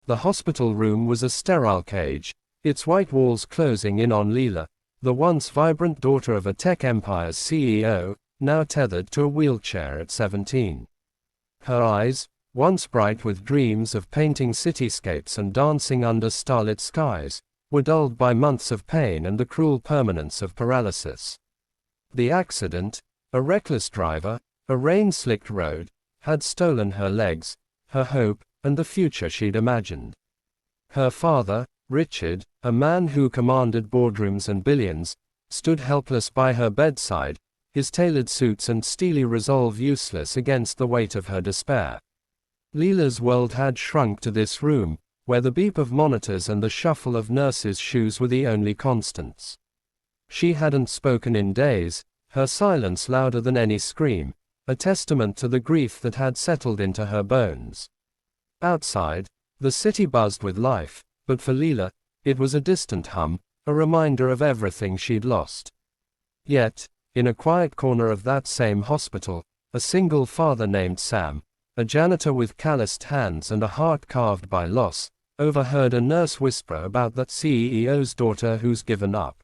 The hospital room was a sterile cage, its white walls closing in on Leela, the once vibrant daughter of a tech empire's CEO, now tethered to a wheelchair at 17. Her eyes, once bright with dreams of painting cityscapes and dancing under starlit skies, were dulled by months of pain and the cruel permanence of paralysis. The accident, a reckless driver, a rain-slicked road, had stolen her legs, her hope, and the future she'd imagined. Her father, Richard, a man who commanded boardrooms and billions, stood helpless by her bedside, his tailored suits and steely resolve useless against the weight of her despair. Leela's world had shrunk to this room, where the beep of monitors and the shuffle of nurses' shoes were the only constants. She hadn't spoken in days, her silence louder than any scream, a testament to the grief that had settled into her bones. Outside, the city buzzed with life, but for Leela, it was a distant hum, a reminder of everything she'd lost. Yet, in a quiet corner of that same hospital, a single father named Sam, a janitor with calloused hands and a heart carved by loss, overheard a nurse whisper about that CEO's daughter who's given up.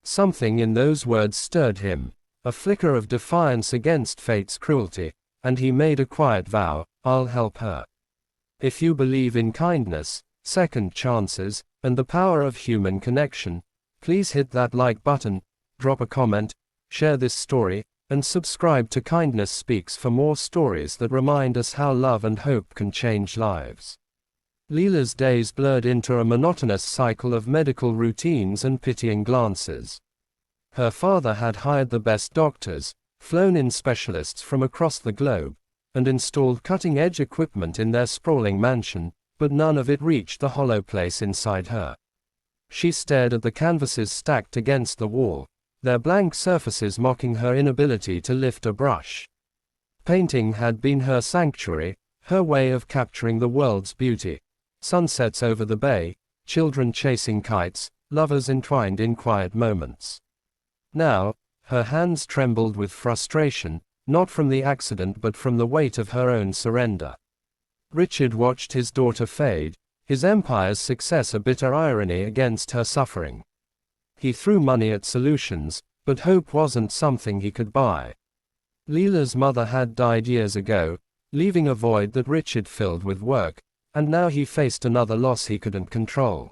Something in those words stirred him, a flicker of defiance against fate's cruelty, and he made a quiet vow, I'll help her. If you believe in kindness, second chances, and the power of human connection, please hit that like button, drop a comment, share this story, and subscribe to Kindness Speaks for more stories that remind us how love and hope can change lives. Leela's days blurred into a monotonous cycle of medical routines and pitying glances. Her father had hired the best doctors, flown in specialists from across the globe, and installed cutting-edge equipment in their sprawling mansion, but none of it reached the hollow place inside her. She stared at the canvases stacked against the wall, their blank surfaces mocking her inability to lift a brush. Painting had been her sanctuary, her way of capturing the world's beauty. Sunsets over the bay, children chasing kites, lovers entwined in quiet moments. Now, her hands trembled with frustration, not from the accident but from the weight of her own surrender. Richard watched his daughter fade, his empire's success a bitter irony against her suffering. He threw money at solutions, but hope wasn't something he could buy. Leela's mother had died years ago, leaving a void that Richard filled with work, and now he faced another loss he couldn't control.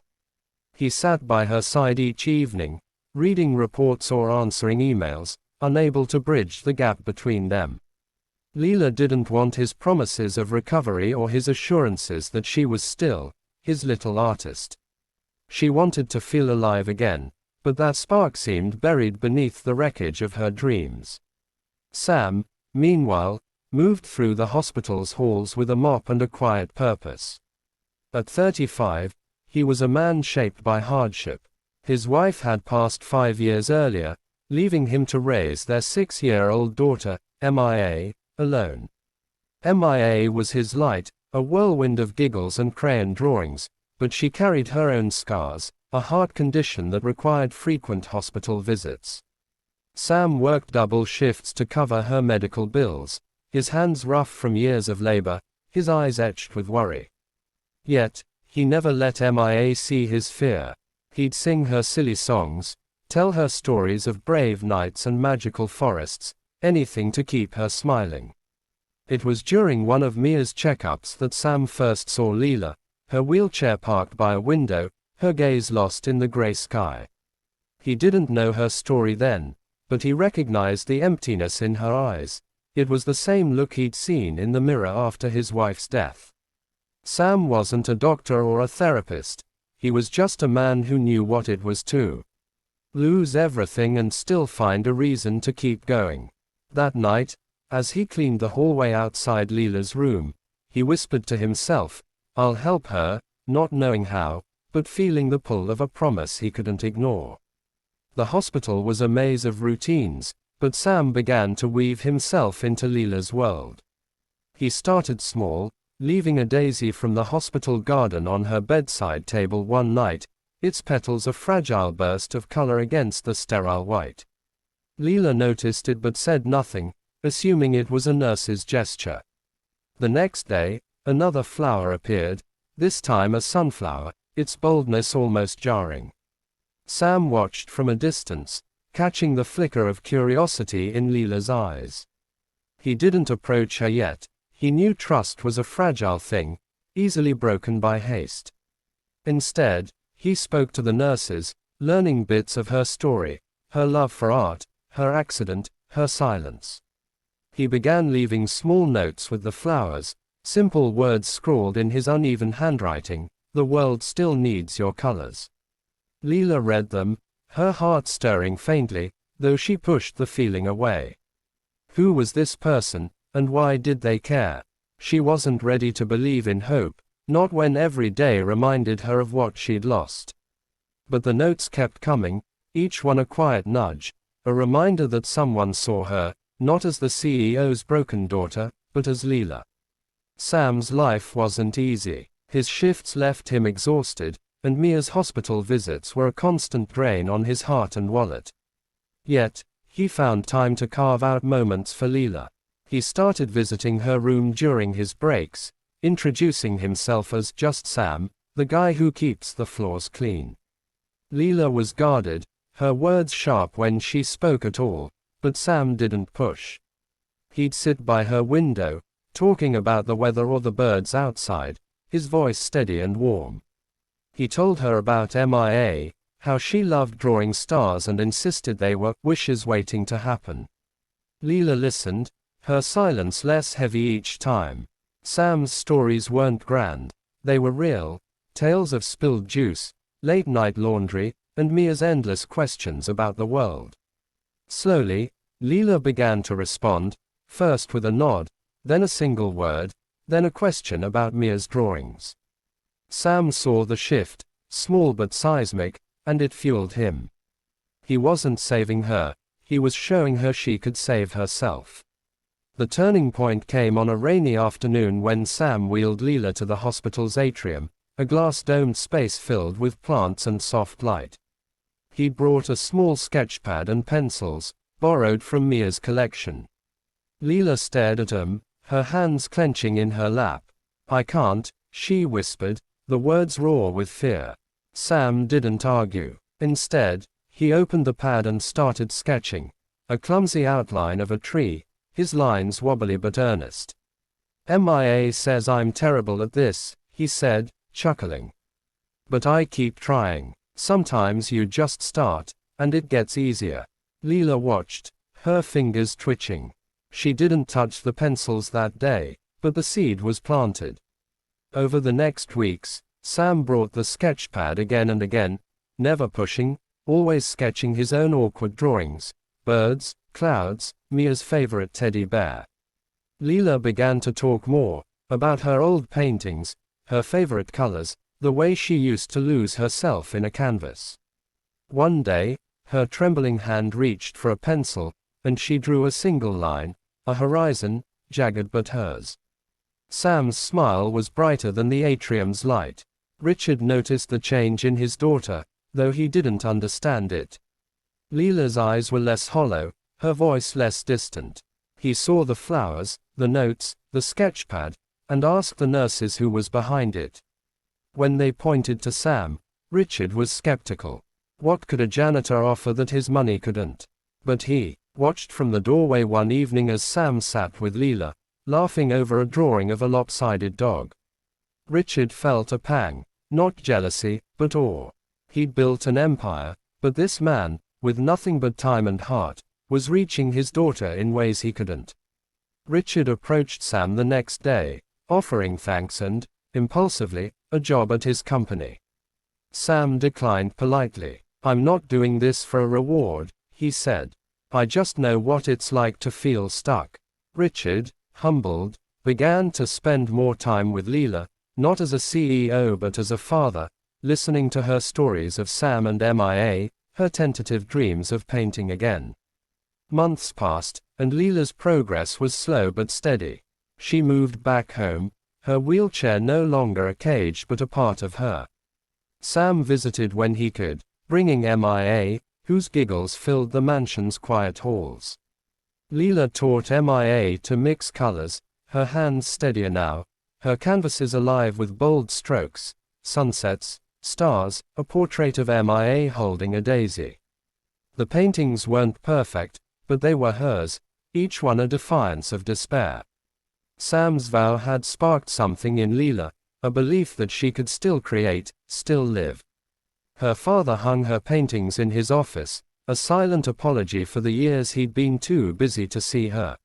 He sat by her side each evening, reading reports or answering emails, unable to bridge the gap between them. Leela didn't want his promises of recovery or his assurances that she was still his little artist. She wanted to feel alive again, but that spark seemed buried beneath the wreckage of her dreams. Sam, meanwhile, moved through the hospital's halls with a mop and a quiet purpose. At 35, he was a man shaped by hardship. His wife had passed 5 years earlier, leaving him to raise their 6-year-old daughter, MIA, alone. MIA was his light, a whirlwind of giggles and crayon drawings, but she carried her own scars, a heart condition that required frequent hospital visits. Sam worked double shifts to cover her medical bills, his hands rough from years of labor, his eyes etched with worry. Yet, he never let MIA see his fear. He'd sing her silly songs, tell her stories of brave knights and magical forests, anything to keep her smiling. It was during one of Mia's checkups that Sam first saw Leela, her wheelchair parked by a window, her gaze lost in the gray sky. He didn't know her story then, but he recognized the emptiness in her eyes. It was the same look he'd seen in the mirror after his wife's death. Sam wasn't a doctor or a therapist. He was just a man who knew what it was to lose everything and still find a reason to keep going. That night, as he cleaned the hallway outside Leela's room, he whispered to himself, I'll help her, not knowing how, but feeling the pull of a promise he couldn't ignore. The hospital was a maze of routines, but Sam began to weave himself into Leela's world. He started small, leaving a daisy from the hospital garden on her bedside table one night, its petals a fragile burst of color against the sterile white. Leela noticed it but said nothing, assuming it was a nurse's gesture. The next day, another flower appeared, This time a sunflower, its boldness almost jarring. Sam watched from a distance, catching the flicker of curiosity in Leela's eyes. He didn't approach her yet. He knew trust was a fragile thing, easily broken by haste. Instead, he spoke to the nurses, learning bits of her story, her love for art, her accident, her silence. He began leaving small notes with the flowers, simple words scrawled in his uneven handwriting. The world still needs your colors. Leela read them, her heart stirring faintly, though she pushed the feeling away. Who was this person, and why did they care? She wasn't ready to believe in hope, not when every day reminded her of what she'd lost. But the notes kept coming, each one a quiet nudge, a reminder that someone saw her, not as the CEO's broken daughter, but as Leela. Sam's life wasn't easy. His shifts left him exhausted, and Mia's hospital visits were a constant drain on his heart and wallet. Yet, he found time to carve out moments for Leela. He started visiting her room during his breaks, introducing himself as just Sam, the guy who keeps the floors clean. Leela was guarded, her words sharp when she spoke at all, but Sam didn't push. He'd sit by her window, talking about the weather or the birds outside, his voice steady and warm. He told her about MIA, how she loved drawing stars and insisted they were wishes waiting to happen. Leela listened, her silence less heavy each time. Sam's stories weren't grand. They were real, tales of spilled juice, late-night laundry, and Mia's endless questions about the world. Slowly, Leela began to respond, first with a nod, then a single word, then a question about Mia's drawings. Sam saw the shift, small but seismic, and it fueled him. He wasn't saving her, he was showing her she could save herself. The turning point came on a rainy afternoon when Sam wheeled Leela to the hospital's atrium, a glass-domed space filled with plants and soft light. He'd brought a small sketchpad and pencils, borrowed from Mia's collection. Leela stared at him, her hands clenching in her lap. "I can't," she whispered, the words raw with fear. Sam didn't argue. Instead, he opened the pad and started sketching, a clumsy outline of a tree, his lines wobbly but earnest. "MIA says I'm terrible at this," he said, chuckling. "But I keep trying. Sometimes you just start, and it gets easier." Leela watched, her fingers twitching. She didn't touch the pencils that day, but the seed was planted. Over the next weeks, Sam brought the sketchpad again and again, never pushing, always sketching his own awkward drawings, birds, clouds, Mia's favorite teddy bear. Leela began to talk more, about her old paintings, her favorite colors, the way she used to lose herself in a canvas. One day, her trembling hand reached for a pencil, and she drew a single line, a horizon, jagged but hers. Sam's smile was brighter than the atrium's light. Richard noticed the change in his daughter, though he didn't understand it. Leela's eyes were less hollow, her voice less distant. He saw the flowers, the notes, the sketchpad, and asked the nurses who was behind it. When they pointed to Sam, Richard was skeptical. What could a janitor offer that his money couldn't? But he watched from the doorway one evening as Sam sat with Leela, laughing over a drawing of a lopsided dog. Richard felt a pang, not jealousy, but awe. He'd built an empire, but this man, with nothing but time and heart, was reaching his daughter in ways he couldn't. Richard approached Sam the next day, offering thanks and, impulsively, a job at his company. Sam declined politely. "I'm not doing this for a reward," he said. "I just know what it's like to feel stuck." Richard, humbled, began to spend more time with Leela, not as a CEO but as a father, listening to her stories of Sam and MIA, her tentative dreams of painting again. Months passed, and Leela's progress was slow but steady. She moved back home, her wheelchair no longer a cage but a part of her. Sam visited when he could, bringing MIA, whose giggles filled the mansion's quiet halls. Leela taught MIA to mix colors, her hands steadier now, Her canvas is alive with bold strokes, sunsets, stars, a portrait of MIA holding a daisy. The paintings weren't perfect, but they were hers, each one a defiance of despair. Sam's vow had sparked something in Leela, a belief that she could still create, still live. Her father hung her paintings in his office, a silent apology for the years he'd been too busy to see her.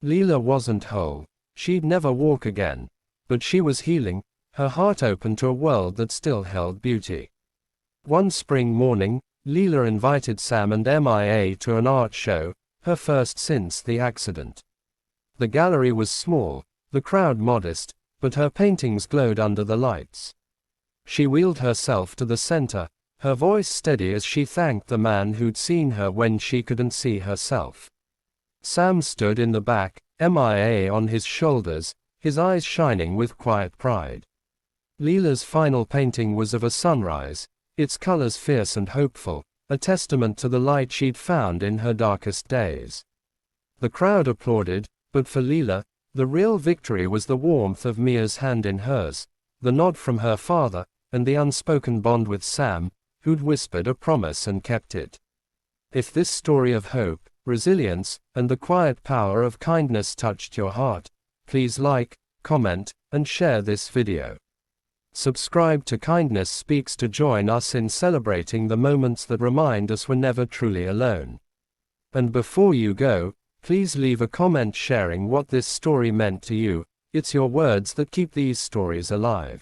Leela wasn't whole, she'd never walk again, but she was healing, her heart open to a world that still held beauty. One spring morning, Leela invited Sam and MIA to an art show, her first since the accident. The gallery was small, the crowd modest, but her paintings glowed under the lights. She wheeled herself to the center, her voice steady as she thanked the man who'd seen her when she couldn't see herself. Sam stood in the back, MIA on his shoulders, his eyes shining with quiet pride. Leela's final painting was of a sunrise, its colors fierce and hopeful, a testament to the light she'd found in her darkest days. The crowd applauded, but for Leela, the real victory was the warmth of Mia's hand in hers, the nod from her father, and the unspoken bond with Sam, who'd whispered a promise and kept it. If this story of hope, resilience, and the quiet power of kindness touched your heart, please like, comment, and share this video. Subscribe to Kindness Speaks to join us in celebrating the moments that remind us we're never truly alone. And before you go, please leave a comment sharing what this story meant to you. It's your words that keep these stories alive.